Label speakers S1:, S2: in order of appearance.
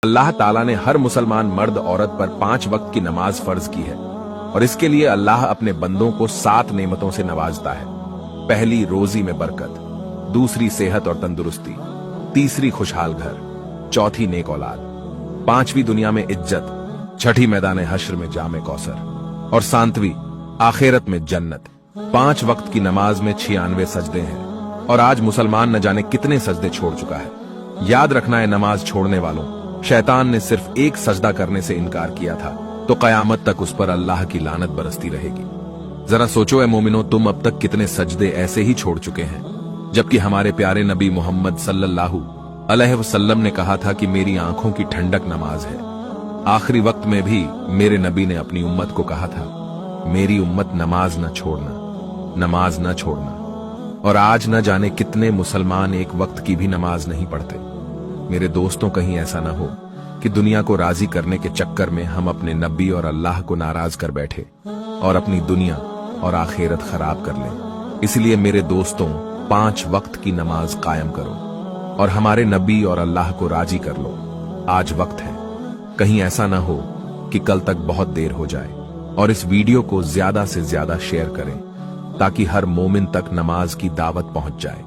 S1: अल्लाह ताला ने हर मुसलमान मर्द औरत पर 5 वक्त की नमाज फर्ज की है और इसके लिए अल्लाह अपने बंदों को 7 नेमतों से नवाजता है। पहली, रोजी में बरकत, दूसरी, सेहत और तंदुरुस्ती, तीसरी, खुशहाल घर, चौथी, नेक औलाद, पांचवी, दुनिया में इज्जत, छठी, मैदान हश्र में जामे कौसर और सातवीं, आखिरत में जन्नत। 5 वक्त की नमाज में 96 सजदे हैं और आज मुसलमान न जाने कितने सजदे छोड़ चुका है। याद रखना है, नमाज छोड़ने वालों, शैतान ने सिर्फ एक सजदा करने से इनकार किया था तो कयामत तक उस पर अल्लाह की लानत बरसती रहेगी। जरा सोचो ए मोमिनो, तुम अब तक कितने सजदे ऐसे ही छोड़ चुके हैं, जबकि हमारे प्यारे नबी मोहम्मद सल्लल्लाहु अलैहि वसल्लम ने कहा था कि मेरी आंखों की ठंडक नमाज है। आखिरी वक्त में भी मेरे नबी ने अपनी उम्मत को कहा था, मेरी उम्मत नमाज न छोड़ना, नमाज न छोड़ना। और आज न जाने कितने मुसलमान एक वक्त की भी नमाज नहीं पढ़ते। मेरे दोस्तों, कहीं ऐसा ना हो कि दुनिया को राजी करने के चक्कर में हम अपने नबी और अल्लाह को नाराज कर बैठे और अपनी दुनिया और आखिरत खराब कर लें। इसलिए मेरे दोस्तों, 5 वक्त की नमाज कायम करो और हमारे नबी और अल्लाह को राजी कर लो। आज वक्त है, कहीं ऐसा ना हो कि कल तक बहुत देर हो जाए। और इस वीडियो को ज्यादा से ज्यादा शेयर करें ताकि हर मोमिन तक नमाज की दावत पहुंच जाए।